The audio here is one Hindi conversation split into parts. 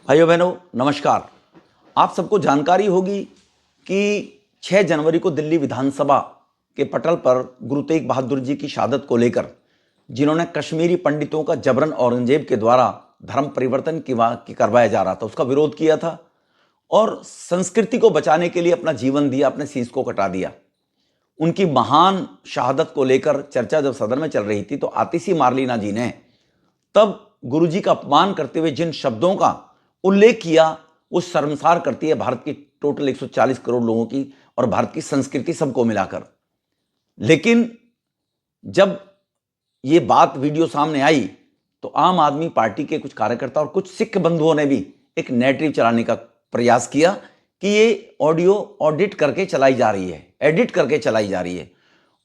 भाइयों बहनों नमस्कार। आप सबको जानकारी होगी कि 6 जनवरी को दिल्ली विधानसभा के पटल पर गुरु तेग बहादुर जी की शहादत को लेकर जिन्होंने कश्मीरी पंडितों का जबरन औरंगजेब के द्वारा धर्म परिवर्तन करवाया जा रहा था उसका विरोध किया था और संस्कृति को बचाने के लिए अपना जीवन दिया, अपने शीश को कटा दिया। उनकी महान शहादत को लेकर चर्चा जब सदन में चल रही थी तो आतिशी मार्लिना जी ने तब गुरुजी का अपमान करते हुए जिन शब्दों का उल्लेख किया वो शर्मसार करती है भारत की टोटल 140 करोड़ लोगों की और भारत की संस्कृति सबको मिलाकर। लेकिन जब ये बात वीडियो सामने आई तो आम आदमी पार्टी के कुछ कार्यकर्ता और कुछ सिख बंधुओं ने भी एक नैरेटिव चलाने का प्रयास किया कि ये ऑडियो ऑडिट करके चलाई जा रही है, एडिट करके चलाई जा रही है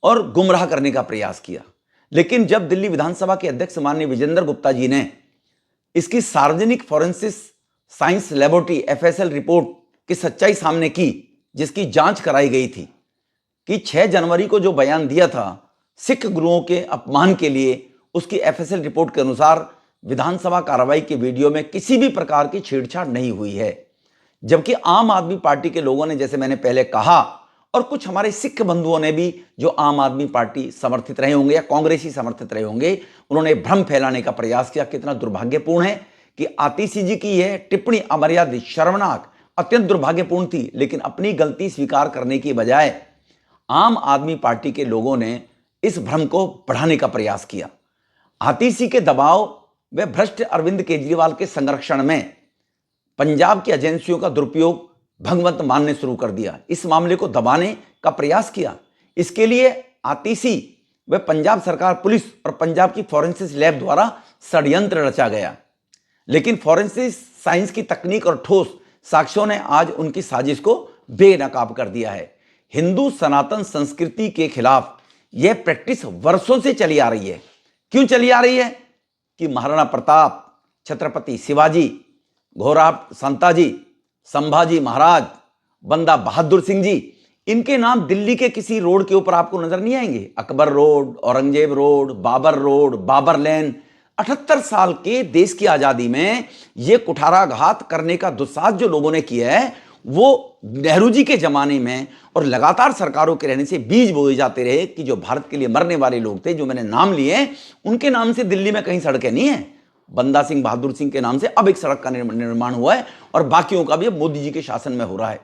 और गुमराह करने का प्रयास किया। लेकिन जब दिल्ली विधानसभा के अध्यक्ष माननीय विजेंद्र गुप्ता जी ने इसकी सार्वजनिक forensic science laboratory FSL report की सच्चाई सामने की, जिसकी जांच कराई गई थी कि 6 जनवरी को जो बयान दिया था सिख गुरुओं के अपमान के लिए, उसकी FSL रिपोर्ट के अनुसार विधानसभा कार्रवाई के वीडियो में किसी भी प्रकार की छेड़छाड़ नहीं हुई है। जबकि आम आदमी पार्टी के लोगों ने, जैसे मैंने पहले कहा, और कुछ हमारे सिख बंधुओं ने भी जो आम आदमी पार्टी समर्थित रहे होंगे या कांग्रेसी समर्थित रहे होंगे, उन्होंने भ्रम फैलाने का प्रयास किया। कितना दुर्भाग्यपूर्ण है कि आतिशी जी की यह टिप्पणी अमर्यादित, शर्मनाक, अत्यंत दुर्भाग्यपूर्ण थी। लेकिन अपनी गलती स्वीकार करने की बजाय आम आदमी पार्टी के लोगों ने इस भ्रम को बढ़ाने का प्रयास किया। आतिशी के दबाव व भ्रष्ट अरविंद केजरीवाल के संरक्षण में पंजाब की एजेंसियों का दुरुपयोग भगवंत मानने शुरू कर दिया, इस मामले को दबाने का प्रयास किया। इसके लिए आतिशी व पंजाब सरकार, पुलिस और पंजाब की फॉरेंसिक लैब द्वारा षड्यंत्र रचा गया। लेकिन फॉरेंसिक साइंस की तकनीक और ठोस साक्ष्यों ने आज उनकी साजिश को बेनकाब कर दिया है। हिंदू सनातन संस्कृति के खिलाफ यह प्रैक्टिस वर्षों से चली आ रही है। क्यों चली आ रही है? कि महाराणा प्रताप, छत्रपति शिवाजी, घोराप संताजी, संभाजी महाराज, बंदा बहादुर सिंह जी, इनके नाम दिल्ली के किसी रोड के ऊपर आपको नजर नहीं आएंगे। Akbar road, Aurangzeb road, Babar road, Babar lane. 78 साल के देश की आजादी में यह कुठाराघात करने का दुस्साहस जो लोगों ने किया है, वो नेहरू जी के जमाने में और लगातार सरकारों के रहने से बीज बोए जाते रहे कि जो भारत के लिए मरने वाले लोग थे, जो मैंने नाम लिए, उनके नाम से दिल्ली में कहीं सड़कें नहीं है। बंदा सिंह बहादुर सिंह के नाम से अब एक सड़क का निर्माण हुआ है और बाकियों का भी अब मोदी जी के शासन में हो रहा है।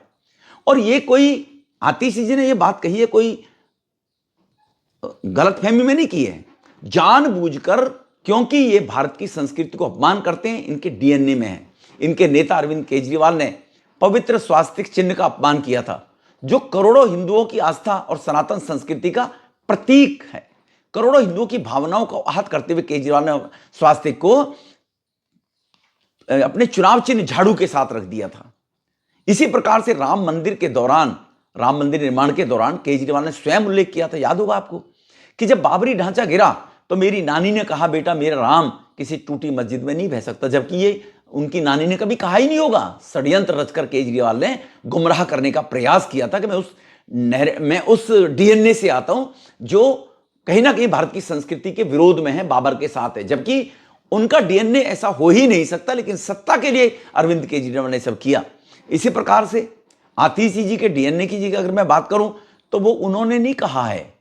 और ये कोई आतिशी जी ने ये बात कही है, कोई गलतफहमी में नहीं की है, जानबूझकर, क्योंकि ये भारत की संस्कृति को अपमान करते हैं, इनके DNA में है। इनके नेता अरविंद केजरीवाल ने पवित्र स्वास्तिक चिन्ह का अपमान किया था, जो करोड़ों हिंदुओं की आस्था और सनातन संस्कृति का प्रतीक है। करोड़ों हिंदुओं की भावनाओं को आहत करते हुए केजरीवाल ने स्वास्तिक को अपने चुनाव चिन्ह झाड़ू के साथ रख दिया था। इसी प्रकार से राम मंदिर निर्माण के दौरान केजरीवाल ने स्वयं उल्लेख किया था, याद होगा आपको, कि जब बाबरी ढांचा गिरा तो मेरी नानी ने कहा, बेटा मेरा राम किसी टूटी मस्जिद में नहीं बह सकता। जबकि ये उनकी नानी ने कभी कहा ही नहीं होगा। षड्यंत्र रचकर केजरीवाल ने गुमराह करने का प्रयास किया था कि मैं उस DNA से आता हूं जो कहीं ना कहीं भारत की संस्कृति के विरोध में है, बाबर के साथ है। जबकि उनका DNA ऐसा हो ही नहीं सकता, लेकिन सत्ता के लिए अरविंद केजरीवाल ने सब किया। इसी प्रकार से आतिशी जी के DNA की अगर मैं बात करूं तो वो उन्होंने नहीं कहा है,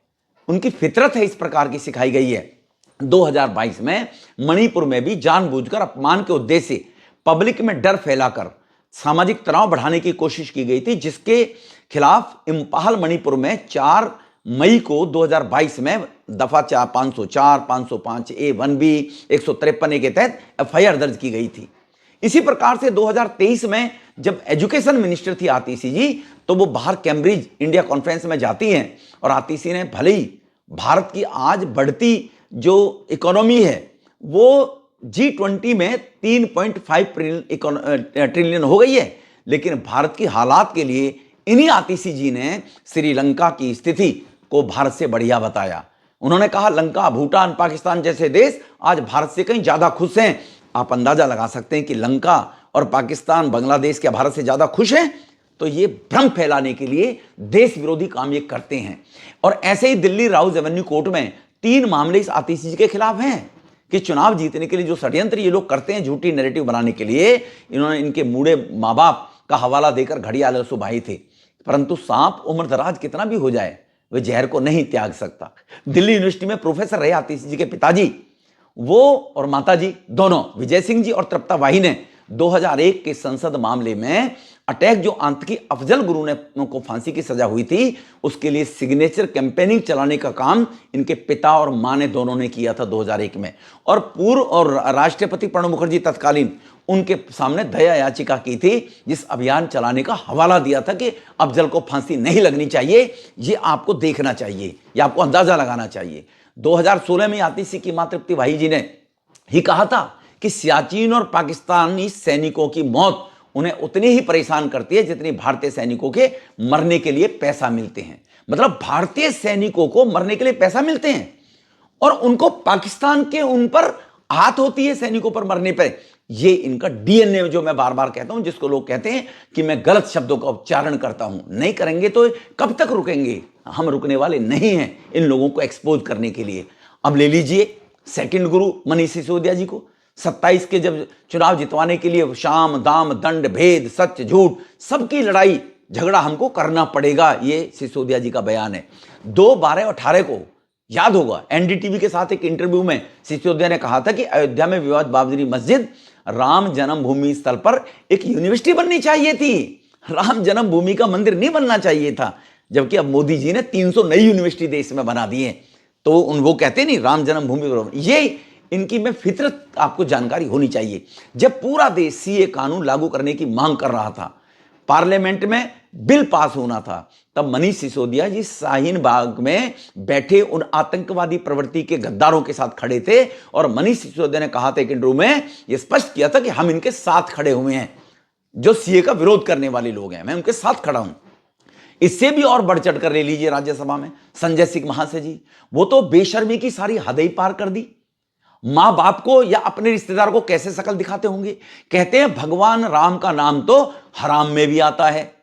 उनकी फितरत है इस प्रकार की सिखाई गई है। 2022 में मणिपुर में भी जानबूझकर अपमान के उद्देश्य से पब्लिक में डर फैलाकर सामाजिक तनाव बढ़ाने की कोशिश की गई थी, जिसके खिलाफ इंफाल मणिपुर में 4 मई को 2022 में दफा 504, 505A, 1B, 153A के तहत FIR दर्ज की गई थी। इसी प्रकार से 2023 में जब एजुकेशन मिनिस्टर थी आतिशी जी, तो वो बाहर कैम्ब्रिज इंडिया कॉन्फ्रेंस में जाती हैं और आतिशी ने भले ही भारत की आज बढ़ती जो इकोनॉमी है वो G20 में 3.5 ट्रिलियन हो गई है, लेकिन भारत की हालात के लिए इन्हीं आतिशी जी ने श्रीलंका की स्थिति को भारत से बढ़िया बताया। उन्होंने कहा, लंका, भूटान, पाकिस्तान जैसे देश आज भारत से कहीं ज्यादा खुश हैं। आप अंदाजा लगा सकते हैं कि लंका और पाकिस्तान, बांग्लादेश क्या भारत से ज्यादा खुश हैं? तो ये भ्रम फैलाने के लिए देश विरोधी काम ये करते हैं। और ऐसे ही दिल्ली राउज एवेन्यू कोर्ट में 3 मामले इस आतिशी जी के खिलाफ हैं कि चुनाव जीतने के लिए जो षड्यंत्र ये लोग करते हैं झूठी नैरेटिव बनाने के लिए, इन्होंने इनके बूढ़े माँ बाप का हवाला देकर घड़ियाल सुभाई थे। परंतु सांप उम्र दराज कितना भी हो जाए वह जहर को नहीं त्याग सकता। दिल्ली यूनिवर्सिटी में प्रोफेसर रहे आतिशी जी के पिताजी, वो और माताजी दोनों विजय सिंह जी और तृप्ता वाही ने 2001 के संसद मामले में अटैक जो आतंकी अफजल गुरु ने को फांसी की सजा हुई थी, उसके लिए सिग्नेचर कैंपेनिंग चलाने का काम इनके पिता और मां ने दोनों ने किया था 2001 में। और पूर्व और राष्ट्रपति प्रणब मुखर्जी तत्कालीन उनके सामने दया याचिका की थी, जिस अभियान चलाने का हवाला दिया था कि अफजल को फांसी नहीं लगनी चाहिए। ये आपको देखना चाहिए, ये आपको अंदाजा लगाना चाहिए। 2016 में आतिशी की मां तृप्ति वाही जी ने ही कहा था कि सियाचिन और पाकिस्तानी सैनिकों की मौत उन्हें उतनी ही परेशान करती है जितनी भारतीय सैनिकों के मरने के लिए पैसा मिलते हैं। मतलब भारतीय सैनिकों को मरने के लिए पैसा मिलते हैं और उनको पाकिस्तान के उन पर हाथ होती है सैनिकों पर मरने पर। ये इनका डीएनए, जो मैं बार बार कहता हूं, जिसको लोग कहते हैं कि मैं गलत शब्दों का उच्चारण करता हूं। नहीं करेंगे तो कब तक रुकेंगे? हम रुकने वाले नहीं हैं इन लोगों को एक्सपोज करने के लिए। अब ले लीजिए सेकंड गुरु मनीष सिसोदिया जी को 27 के जब चुनाव जितवाने के लिए शाम दाम दंड भेद सच झूठ सबकी लड़ाई झगड़ा हमको करना पड़ेगा, ये सिसोदिया जी का बयान है। 2/12/18 को याद होगा एनडीटीवी के साथ एक इंटरव्यू में सिसोदिया ने कहा था कि अयोध्या में विवाद बाबरी मस्जिद राम जन्मभूमि स्थल पर एक यूनिवर्सिटी बननी चाहिए थी, राम जन्मभूमि का मंदिर नहीं बनना चाहिए था। जबकि अब मोदी जी ने 300 नई यूनिवर्सिटी देश में बना दी है, तो वो कहते नहीं राम जन्मभूमि। ये इनकी में फितरत आपको जानकारी होनी चाहिए। जब पूरा देश सीए कानून लागू करने की मांग कर रहा था, पार्लियामेंट में बिल पास होना था, तब मनीष सिसोदिया जी शाहीन बाग में बैठे उन आतंकवादी प्रवृत्ति के गद्दारों के साथ खड़े थे और मनीष सिसोदिया ने कहा था एक इंटरव्यू में, यह स्पष्ट किया था कि हम इनके साथ खड़े हुए हैं, जो सीए का विरोध करने वाले लोग हैं, मैं उनके साथ खड़ा हूं। इससे भी और बढ़ चढ़ कर ले लीजिए राज्यसभा में संजय सिंह महाशय जी, वो तो बेशर्मी की सारी हद ही पार कर दी। मां बाप को या अपने रिश्तेदार को कैसे शकल दिखाते होंगे? कहते हैं भगवान राम का नाम तो हराम में भी आता है।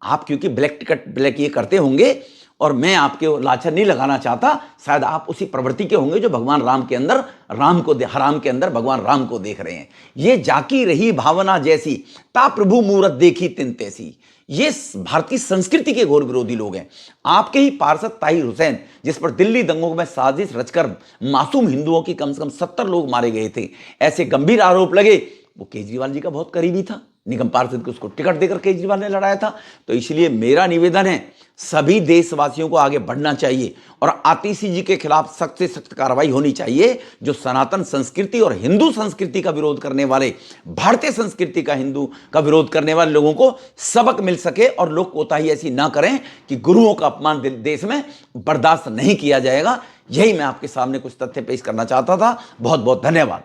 आप क्योंकि ब्लैक टिकट ब्लैक ये करते होंगे, और मैं आपके लाछन नहीं लगाना चाहता, शायद आप उसी प्रवृत्ति के होंगे जो भगवान राम के अंदर हराम के अंदर भगवान राम को देख रहे हैं। ये जाकी रही भावना जैसी ता प्रभु मूरत देखी तिन तैसी, ये भारतीय संस्कृति के घोर विरोधी लोग हैं। आपके ही पार्षद ताहिर हुसैन, जिस पर दिल्ली दंगों में साजिश रचकर मासूम हिंदुओं की कम से कम 70 लोग मारे गए थे, ऐसे गंभीर आरोप लगे। वो केजरीवाल जी का बहुत करीबी था, निगम पार्षद को उसको टिकट देकर केजरीवाल ने लड़ाया था। तो इसलिए मेरा निवेदन है, सभी देशवासियों को आगे बढ़ना चाहिए और आतिशी जी के खिलाफ सख्त से सख्त कार्रवाई होनी चाहिए। जो सनातन संस्कृति और हिंदू संस्कृति का विरोध करने वाले, भारतीय संस्कृति का हिंदू का विरोध करने वाले लोगों को सबक मिल सके और लोग कोताही ऐसी ना करें कि गुरुओं का अपमान देश में बर्दाश्त नहीं किया जाएगा। यही मैं आपके सामने कुछ तथ्य पेश करना चाहता था। बहुत बहुत धन्यवाद।